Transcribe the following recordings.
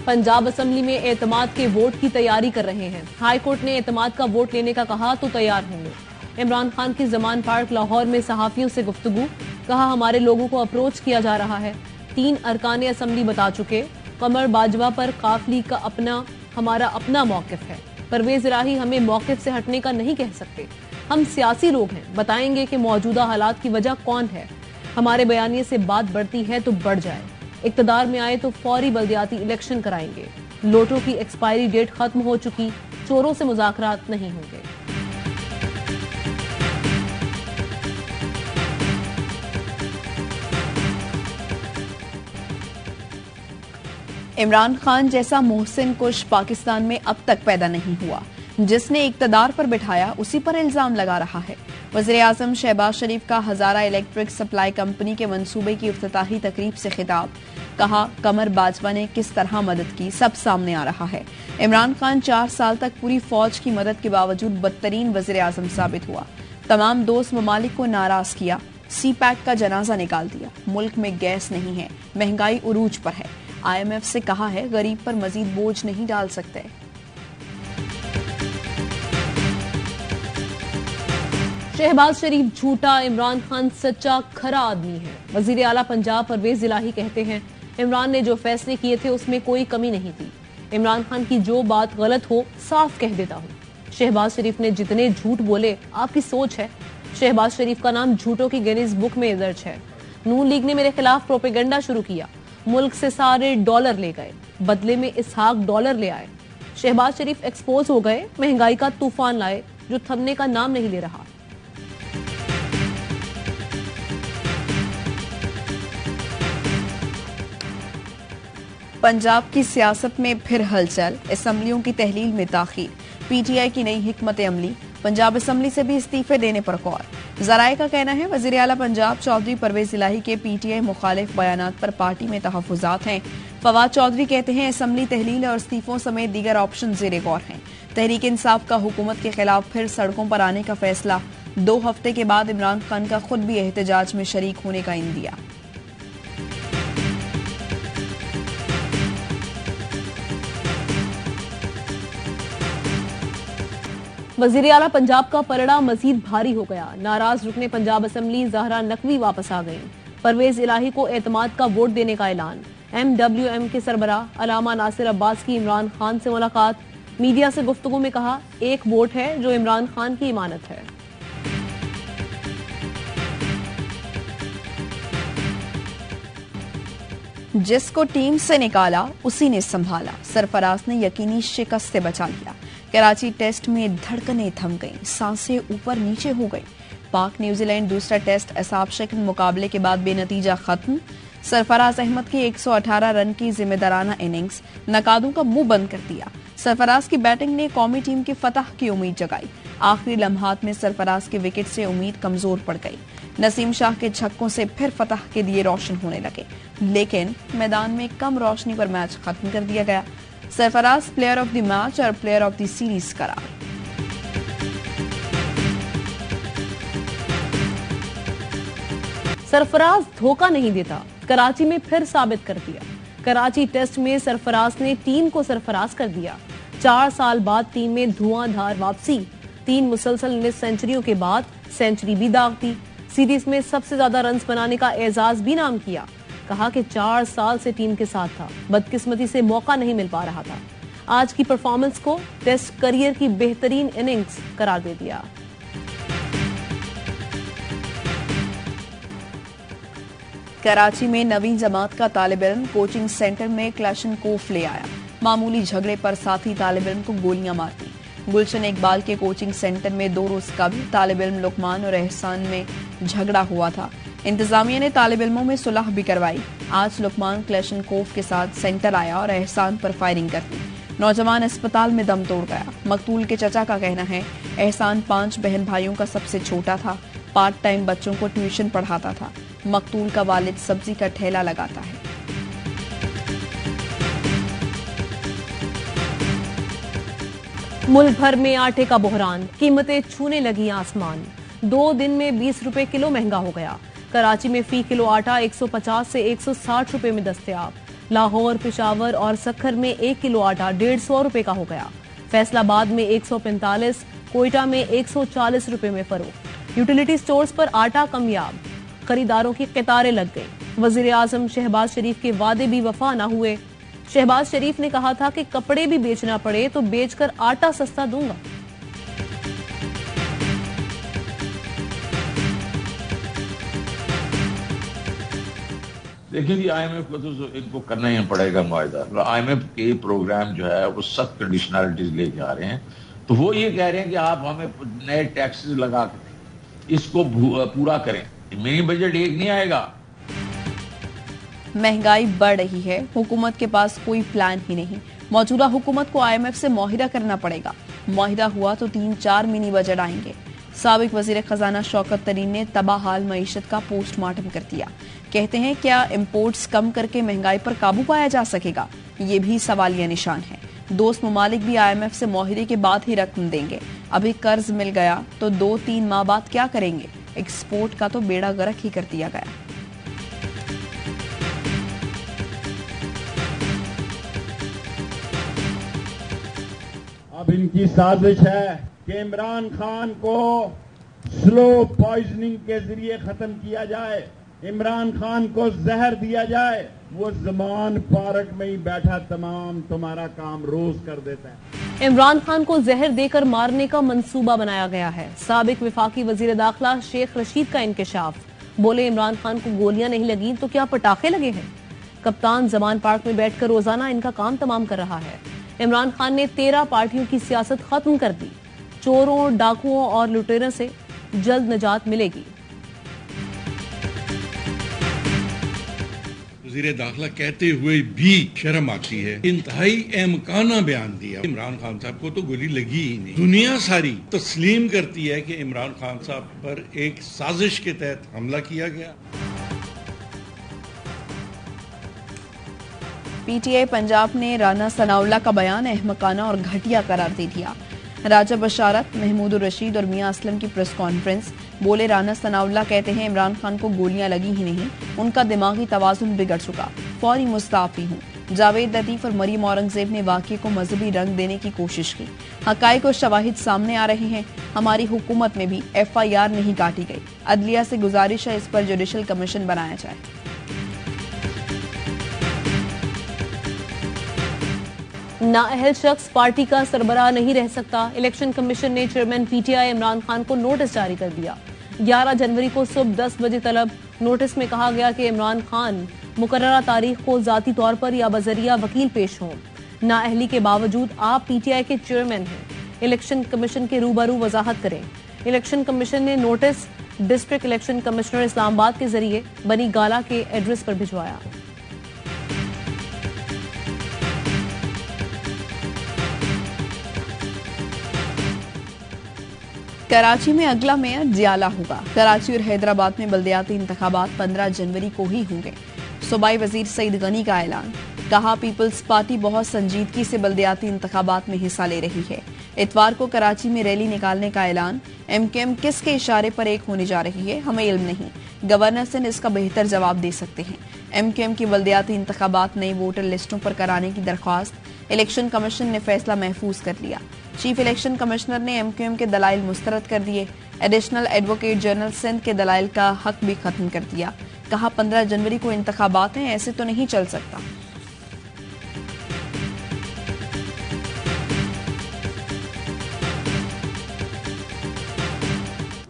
Punjab assembly में एतमाद के वोट की तैयारी कर रहे हैं। हाई कोर्ट ने एतमाद का वोट लेने का कहा तो तैयार होंगे। इमरान खान की जमान पार्क लाहौर में सहाफियों से गुफ्तगू, कहा हमारे लोगों को अप्रोच किया जा रहा है। 3 अरकान असेंबली बता चुके, कमर बाजवा पर काफ लीग का हमारा अपना मौकिफ है। परवेज इलाही हमें मौकिफ से हटने का नहीं कह सकते। हम सियासी लोग हैं, बताएंगे कि मौजूदा हालात की वजह कौन है। हमारे बयानिए से बात बढ़ती है तो बढ़ जाए। इक्तदार में आए तो फौरी बल्दियाती इलेक्शन कराएंगे। नोटों की एक्सपायरी डेट खत्म हो चुकी, चोरों से मुज़ाकरात नहीं होंगे। इमरान खान जैसा मोहसिन कुश पाकिस्तान में अब तक पैदा नहीं हुआ। जिसने इक्तदार पर बिठाया उसी पर इल्जाम लगा रहा है। वज़ीर आज़म शहबाज शरीफ का हजारा इलेक्ट्रिक सप्लाई कंपनी के मंसूबे की इफ्तिताही तकरीब से खिताब, कहा कमर बाजवा ने किस तरह मदद की सब सामने आ रहा है। इमरान खान 4 साल तक पूरी फौज की मदद के बावजूद बदतरीन वज़ीर आज़म साबित हुआ। तमाम दोस्त ममालिक को नाराज किया, सी पैक का जनाजा निकाल दिया। मुल्क में गैस नहीं है, महंगाई उरूज पर है। IMF से कहा है गरीब पर मजीद बोझ नहीं डाल सकते। शहबाज शरीफ झूठा, इमरान खान सच्चा खरा आदमी है। वजीर आला पंजाब परवेज इलाही कहते हैं इमरान ने जो फैसले किए थे उसमें कोई कमी नहीं थी। इमरान खान की जो बात गलत हो साफ कह देता हूँ। शहबाज शरीफ ने जितने झूठ बोले आपकी सोच है। शहबाज शरीफ का नाम झूठों की गिनीज बुक में दर्ज है। नून लीग ने मेरे खिलाफ प्रोपेगेंडा शुरू किया, मुल्क से सारे डॉलर ले गए, बदले में इसहाक डॉलर ले आए। शहबाज शरीफ एक्सपोज हो गए, महंगाई का तूफान लाए जो थमने का नाम नहीं ले रहा। पंजाब की सियासत में फिर हलचल, असेंबलियों की तहलील में ताखीर, PTI की नई हिकमत अमली, पंजाब असेंबली से भी इस्तीफे देने पर गौर। जराए का कहना है वज़ीर आला पंजाब चौधरी परवेज इलाही के PTI मुखालिफ बयानात पर पार्टी में तहफ़्फ़ुज़ात हैं। फवाद चौधरी कहते हैं असेंबली तहलील और इस्तीफों समेत दीगर ऑप्शन ज़ेरे गौर हैं। तहरीक इंसाफ का हुकूमत के खिलाफ फिर सड़कों पर आने का फैसला। 2 हफ्ते के बाद इमरान खान का खुद भी एहतजाज में शरीक होने का इंदिया। वजीर आला पंजाब का पलड़ा मजीद भारी हो गया। नाराज रुकने पंजाब असेंबली ज़हरा नकवी वापस आ गईं। परवेज इलाही को एतमाद का वोट देने का ऐलान। MWM के सरबराह अलामा नासिर अब्बास की इमरान खान से मुलाकात। मीडिया से गुफ्तगू में कहा एक वोट है जो इमरान खान की इमानत है। जिसको टीम से निकाला उसी ने संभाला, सरफराज ने यकीनी शिकस्त से बचा लिया। कराची टेस्ट में धड़कनें थम गईं, सांसें ऊपर नीचे हो गईं। पाक न्यूजीलैंड दूसरा टेस्ट असाब शक्ल मुकाबले के बाद बेनतीजा खत्म। सरफराज अहमद की 118 रन की जिम्मेदाराना इनिंग्स नकादों का मुंह बंद कर दिया। सरफराज की बैटिंग ने कौमी टीम की फतह की उम्मीद जगाई। आखिरी लम्हात में सरफराज की विकेट से उम्मीद कमजोर पड़ गई। नसीम शाह के छक्कों से फिर फतह के दिए रोशन होने लगे, लेकिन मैदान में कम रोशनी पर मैच खत्म कर दिया गया। Sarfaraz player of the match और प्लेयर ऑफ द सीरीज करार। सरफराज धोखा नहीं देता, कराची में फिर साबित कर दिया। कराची टेस्ट में सरफराज ने टीम को सरफराज कर दिया। 4 साल बाद टीम में धुआंधार वापसी। 3 मुसलसल 19 सेंचुरियों के बाद सेंचुरी भी दागती। सीरीज में सबसे ज्यादा रन बनाने का एजाज भी नाम किया। कहा कि 4 साल से टीम के साथ था, बदकिस्मती से मौका नहीं मिल पा रहा था। आज की परफॉर्मेंस को टेस्ट करियर की बेहतरीन इनिंग्स करार दे दिया। कराची में नवीं जमात का तालिब इल्म कोचिंग सेंटर में क्लैशनकोफ ले आया। मामूली झगड़े पर साथी तालिब इल्म को गोलियां मार दी। गुलशन इकबाल के कोचिंग सेंटर में 2 रोज कबल तालिब इल्म लुकमान और एहसान में झगड़ा हुआ था। इंतजामिया ने तालिब इल्मों में सुलह भी करवाई। आज लुकमान क्लैशनकोफ के साथ सेंटर आया और एहसान पर फायरिंग कर दी। नौजवान अस्पताल में दम तोड़ गया। मकतूल के चचा का कहना है एहसान 5 बहन भाइयों का सबसे छोटा था, पार्ट टाइम बच्चों को ट्यूशन पढ़ाता था। मकतूल का वालिद सब्जी का ठेला लगाता है। मुल्क भर में आटे का बहरान, कीमतें छूने लगी आसमान। 2 दिन में 20 रुपए किलो महंगा हो गया। कराची में फी किलो आटा 150 से 160 रुपए में दस्तयाब। लाहौर, पेशावर और सक्खर में 1 किलो आटा 150 रुपए का हो गया। फैसलाबाद में 145, कोयटा में 140 रुपए में फरोख्त। यूटिलिटी स्टोर्स पर आटा कमयाब, खरीदारों की कतारें लग गई। वजीर आजम शहबाज शरीफ के वादे भी वफा न हुए। शहबाज शरीफ ने कहा था कि कपड़े भी बेचना पड़े तो बेचकर आटा सस्ता दूंगा। देखिए जी, IMF को तो इनको करना ही पड़ेगा मुआहदा। IMF के प्रोग्राम जो है वो सख्त कंडीशनलिटीज लेके आ रहे हैं। तो वो ये कह रहे हैं कि आप हमें नए टैक्सेस लगा के इसको पूरा करें। मिनी बजट एक नहीं आएगा। महंगाई बढ़ रही है, हुकूमत के पास कोई प्लान ही नहीं। मौजूदा हुकूमत को IMF से मुआहिदा करना पड़ेगा। मुआहिदा हुआ तो 3-4 मिनी बजट आएंगे। साबिक वजीर खजाना शौकत तरीन ने तबाहाल मईशत का पोस्टमार्टम कर दिया। कहते हैं क्या इंपोर्ट्स कम करके महंगाई पर काबू पाया जा सकेगा? ये भी सवालिया निशान है। दोस्त ममालिक भी IMF से मुआहिदे के बाद ही रकम देंगे। अभी कर्ज मिल गया तो 2-3 माह बाद क्या करेंगे? एक्सपोर्ट का तो बेड़ा गर्क ही कर दिया गया। अब इनकी साजिश है कि इमरान खान को स्लो पॉइजनिंग के जरिए खत्म किया जाए, इमरान खान को जहर दिया जाए। वो ज़मान पार्क में ही बैठा तमाम तुम्हारा काम रोज कर देता है। इमरान खान को जहर देकर मारने का मंसूबा बनाया गया है। साबिक विफाकी वजीर दाखिला शेख रशीद का इंकशाफ। बोले इमरान खान को गोलियां नहीं लगी तो क्या पटाखे लगे हैं? कप्तान ज़मान पार्क में बैठकर रोजाना इनका काम तमाम कर रहा है। इमरान खान ने 13 पार्टियों की सियासत खत्म कर दी। चोरों, डाकुओं और लुटेरों से जल्द निजात मिलेगी। वज़ीर दाखिला कहते हुए भी शर्म आती है। इंतहाई अहमकाना बयान दिया। इमरान खान साहब को तो गोली लगी ही नहीं। दुनिया सारी तस्लीम करती है कि इमरान खान साहब पर एक साजिश के तहत हमला किया गया। PTI पंजाब ने राना सनाउल्लाह का बयान अहमकाना और घटिया करार दे दिया। राजा बशारत, महमूद रशीद और मियां असलम की प्रेस कॉन्फ्रेंस। बोले राना सनाउल्लाह कहते हैं इमरान खान को गोलियां लगी ही नहीं, उनका दिमागी तवाजुन बिगड़ चुका, फौरी मुस्ताफी हूँ। जावेद लतीफ और मरीम औरंगजेब ने वाक़े को मजहबी रंग देने की कोशिश की। हकाइक और शवाहिद सामने आ रहे हैं। हमारी हुकूमत में भी FIR नहीं काटी गई। अदलिया से गुजारिश है इस पर जुडिशल कमीशन बनाया जाए। नाअहल शख्स पार्टी का सरबराह नहीं रह सकता। इलेक्शन कमीशन ने चेयरमैन PTI इमरान खान को नोटिस जारी कर दिया। 11 जनवरी को सुबह 10 बजे तलब नोटिस में कहा गया कि इमरान खान मुकर्ररा तारीख को जाती तौर पर या बजरिया वकील पेश हों। नाअहली के बावजूद आप PTI के चेयरमैन हैं। इलेक्शन कमीशन के रूबरू वजाहत करें। इलेक्शन कमीशन ने notice district election commissioner Islamabad के जरिए बनी गाला के एड्रेस पर भिजवाया। कराची में अगला मेयर जियाला होगा। कराची और हैदराबाद में बल्दियाती इंतखाबात 15 जनवरी को ही होंगे। सूबाई वजीर सईद गनी का ऐलान। कहा पीपल्स पार्टी बहुत संजीदगी से बल्दियाती इंतखाबात में हिस्सा ले रही है। इतवार को कराची में रैली निकालने का ऐलान। MKM किसके इशारे पर एक होने जा रही है हमें इल्म नहीं। गवर्नर सिंध इसका बेहतर जवाब दे सकते हैं। MKM की बल्दियाती इंतखाबात नई वोटर लिस्टों पर कराने की दरख्वास्त। इलेक्शन कमीशन ने फैसला महफूज कर लिया। चीफ इलेक्शन कमिश्नर ने MKM के दलाइल मुस्तरद कर दिए। एडिशनल एडवोकेट जनरल सिंध के दलाइल का हक भी खत्म कर दिया। कहा 15 जनवरी को इंतखाबात हैं, ऐसे तो नहीं चल सकता।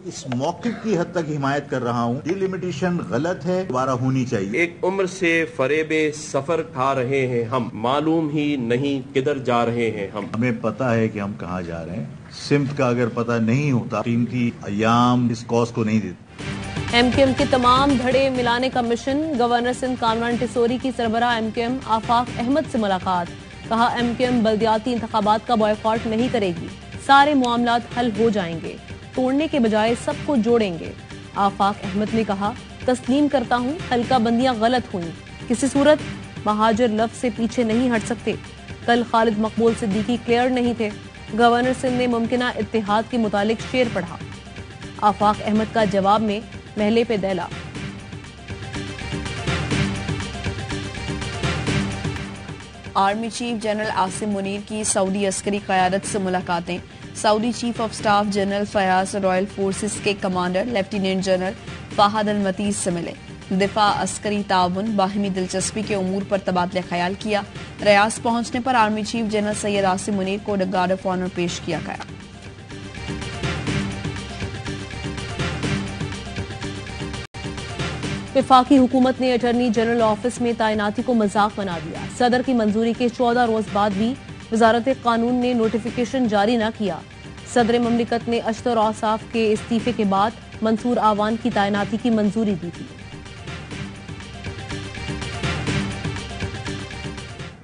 इस मौके की हद तक हिमायत कर रहा हूँ। डिलिमिटेशन गलत है, दोबारा होनी चाहिए। एक उम्र से फरेबे सफर खा रहे हैं हम, मालूम ही नहीं किधर जा रहे हैं हम। हमें पता है कि हम कहाँ जा रहे हैं। सिम्त का अगर पता नहीं होता कीमती अयाम इस कॉज को नहीं देते। MKM के तमाम धड़े मिलाने का मिशन। गवर्नर सिंध कामरान टिसोरी की सरबराह MKM आफाक अहमद से मुलाकात। कहा MKM बल्दियाती इंतखाबात का बॉयकॉट नहीं करेगी, सारे मामलात हल हो जाएंगे, तोड़ने के बजाय सबको जोड़ेंगे। आफाक अहमद ने कहा तस्लीम करता हूँ हल्का बंदियां गलत हुई, किसी सूरत महाजर लफ्ज से पीछे नहीं हट सकते। कल खालिद मकबूल सिद्दीकी क्लियर नहीं थे। गवर्नर सिंध ने मुमकिना इत्तेहाद के मुतालिक शेर पढ़ा। आफाक अहमद का जवाब में महले पे दैला। Army chief general Asim Munir की सऊदी अस्करी क़यादत से मुलाकातें। Saudi chief of staff general Fayyaz royal forces के commander lieutenant general Fahd Al मतीज से मिले। दिफा, अस्करी ताउन, बाहमी दिलचस्पी के उमूर पर तबादला ख्याल किया। रियाद पहुंचने पर army chief general Syed Asim Munir को गार्ड ऑफ ऑनर पेश किया गया। वफाकी हुकूमत ने अटॉर्नी जनरल ऑफिस में तैनाती को मजाक बना दिया। सदर की मंजूरी के 14 रोज बाद भी वजारत कानून ने नोटिफिकेशन जारी न किया। सदर ममलिकत ने अशतर औसाफ के इस्तीफे के बाद मंसूर आवान की तैनाती की मंजूरी दी थी।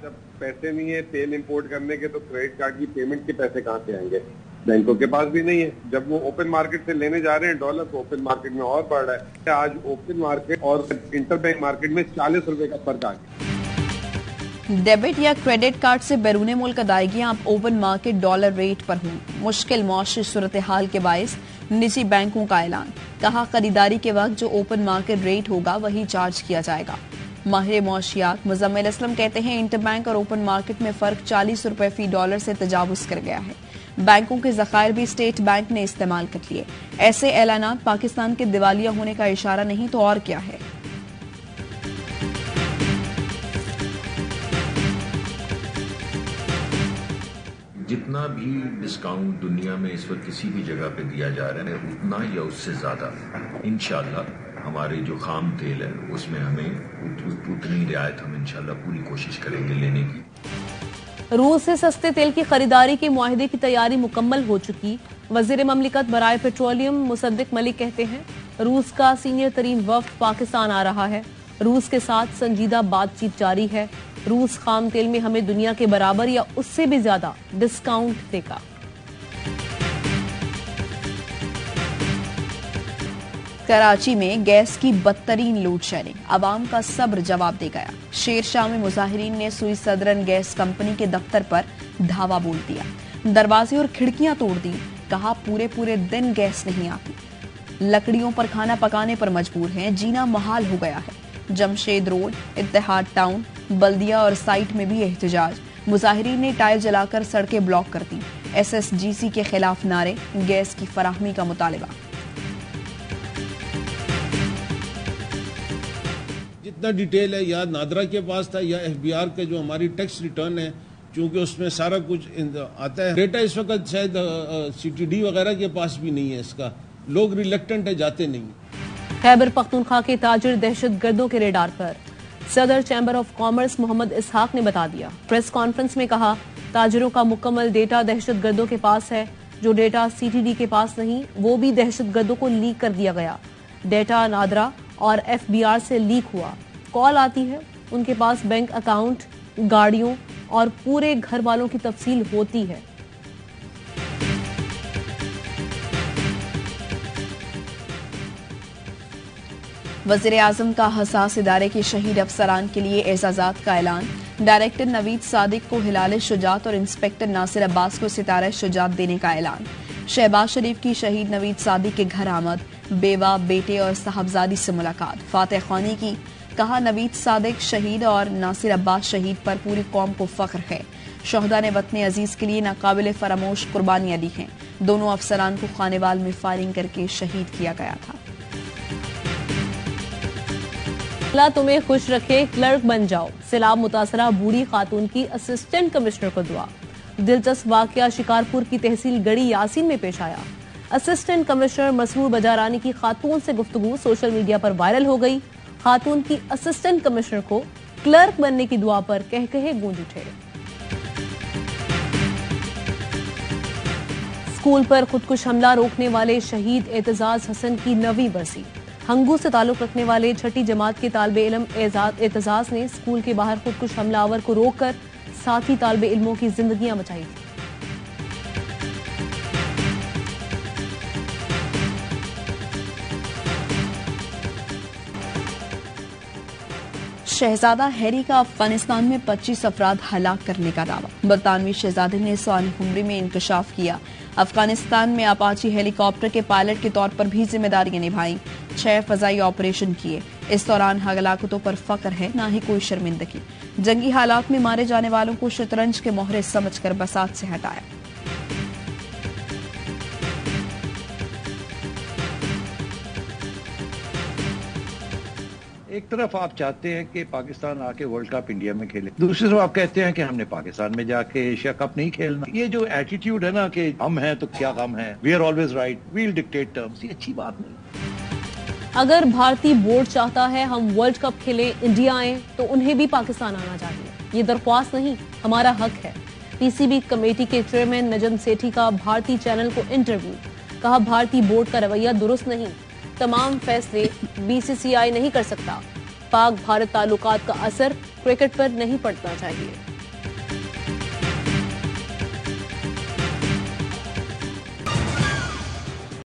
जब पैसे नहीं है तेल इंपोर्ट करने के, तो क्रेडिट कार्ड की पेमेंट के पैसे कहाँ से आएंगे? बैंकों के पास भी नहीं है। जब वो ओपन मार्केट से लेने जा रहे हैं डॉलर, तो ओपन मार्केट में और बढ़ रहा है। आज ओपन मार्केट और इंटरबैंक मार्केट में 40 रुपए का फर्क आ गया। डेबिट या क्रेडिट कार्ड से बैरून मुल्क अदायगियां अब ओपन मार्केट डॉलर रेट पर हों। मुश्किल मौशी सूरत हाल के बायस निजी बैंकों का ऐलान। कहा, खरीदारी के वक्त जो ओपन मार्केट रेट होगा वही चार्ज किया जाएगा। माहिर मौशियात मुजम्मिल असलम कहते हैं, इंटरबैंक और ओपन मार्केट में फर्क 40 रुपए फी डॉलर से तजावुज कर गया है। बैंकों के ज़खायर भी स्टेट बैंक ने इस्तेमाल कर लिए। ऐसे ऐलानात पाकिस्तान के दिवालिया होने का इशारा नहीं तो और क्या है। जितना भी डिस्काउंट दुनिया में इस वक्त किसी भी जगह पे दिया जा रहा है, उतना या उससे ज्यादा इंशाल्लाह हमारे जो खाम तेल है उसमें हमें उतनी रियायत हम इंशाल्लाह पूरी कोशिश करेंगे लेने की। रूस से सस्ते तेल की खरीदारी के मुआहदे की तैयारी मुकम्मल हो चुकी। वजीर ममलिकत बराए पेट्रोलियम मुसद्दिक मलिक कहते हैं, रूस का सीनियर तरीन वफ्द पाकिस्तान आ रहा है। रूस के साथ संजीदा बातचीत जारी है। रूस खाम तेल में हमें दुनिया के बराबर या उससे भी ज्यादा डिस्काउंट देगा। कराची में गैस की बदतरीन लोड शेडिंग, आवाम का सब्र जवाब दे गया। शेरशाह में मुजाहिरीन ने सुई सदरन गैस कंपनी के दफ्तर पर धावा बोल दिया। दरवाजे और खिड़कियां तोड़ दी। कहा, पूरे दिन गैस नहीं आती। लकड़ियों पर खाना पकाने पर मजबूर हैं। जीना महाल हो गया है। जमशेद रोड, इत्तेहाद टाउन, बल्दिया और साइट में भी एहतजाज। मुजाहिरीन ने टायर जलाकर सड़कें ब्लॉक कर दी। SSGC के खिलाफ नारे, गैस की फराहमी का मुतालबा। जितना डिटेल है या नादरा के पास था या FBR के जो हमारी टैक्स रिटर्न है, क्योंकि उसमें सारा कुछ आता है। डेटा इस वक्त शायद CTD वगैरह के पास भी नहीं है इसका। लोग रिलेक्टेंट है, जाते नहीं। खैबर पख्तूनख्वा के ताजिर दहशत गर्दों के रेडार पर। सदर चैम्बर ऑफ कॉमर्स मोहम्मद इसहाक ने बता दिया। प्रेस कॉन्फ्रेंस में कहा, ताजिरों का मुकम्मल डेटा दहशत गर्दों के पास है। जो डेटा CTD के पास नहीं, वो भी दहशत गर्दों को लीक कर दिया गया। डेटा नादरा और FBR से लीक हुआ। कॉल आती है, उनके पास बैंक अकाउंट, गाड़ियों और पूरे घर वालों की तफसील होती है। वज़ीर आज़म का हसास इदारे के शहीद अफसरान के लिए एजाज़ात का ऐलान। डायरेक्टर नवीद सादिक को हिलाल शुजात और इंस्पेक्टर नासिर अब्बास को सितारा शुजात देने का ऐलान। शहबाज शरीफ की शहीद नवीद सादिक के घर आमद। बेवा, बेटे और साहबजादी से मुलाकात। फातह ख्वानी की। कहा, नवीद सादिक शहीद और नासिर अब्बास शहीद पर पूरी कौम को फख्र है। शोहदा ने वतन अजीज के लिए नाकाबिल फरामोश कुर्बानियां दी हैं। दोनों अफसरान को खानेवाल में फायरिंग करके शहीद किया गया था। अल्लाह तुम्हें खुश रखे, क्लर्क बन जाओ। सैलाब मुतासरा बूढ़ी खातून की असिस्टेंट कमिश्नर को दुआ। दिलचस्प वाकया शिकारपुर की तहसील गढ़ी यासीन में पेश आया। असिस्टेंट कमिश्नर मसरूर बजारानी की खातून से गुफ्तगू सोशल मीडिया पर वायरल हो गई। खातून की असिस्टेंट कमिश्नर को क्लर्क बनने की दुआ पर कहे गूंज उठे। स्कूल पर खुदकुश हमला रोकने वाले शहीद एतजाज हसन की 9वीं बरसी। हंगू से ताल्लुक रखने वाले 6ठी जमात के तालिबे इल्म एतजाज ने स्कूल के बाहर खुदकुश हमलावर को रोककर साथी तालिबे इल्मों की जिंदगियां बचाई थी। शहजादा हैरी का अफगानिस्तान में 25 अफराद हलाक करने का दावा। बरतानवी शहजादे ने सान हुमरी में इंकशाफ किया। अफगानिस्तान में अपाची हेलीकॉप्टर के पायलट के तौर पर भी जिम्मेदारियां निभाई। 6 फजाई ऑपरेशन किए। इस दौरान हलाकतों पर फख्र है, न ही कोई शर्मिंदगी। जंगी हालात में मारे जाने वालों को शतरंज के मोहरे समझकर बसात से हटाया। एक तरफ आप चाहते हैं कि पाकिस्तान आके वर्ल्ड कप इंडिया में खेले, दूसरी तरफ आप कहते हैं कि हमने पाकिस्तान में जाके एशिया कप नहीं खेलना। ये जो एटीट्यूड है ना कि हम हैं तो क्या गम है, we are always right, we will dictate terms, ये अच्छी बात नहीं। अगर भारतीय बोर्ड चाहता है हम वर्ल्ड कप खेलें, इंडिया आए, तो उन्हें भी पाकिस्तान आना चाहिए। ये दरख्वास्त नहीं, हमारा हक है। पीसीबी कमेटी के चेयरमैन नजम सेठी का भारतीय चैनल को इंटरव्यू। कहा भारतीय बोर्ड का रवैया दुरुस्त नहीं, तमाम फैसले बीसीसीआई नहीं कर सकता। पाक भारत ताल्लुकात का असर क्रिकेट पर नहीं पड़ना चाहिए।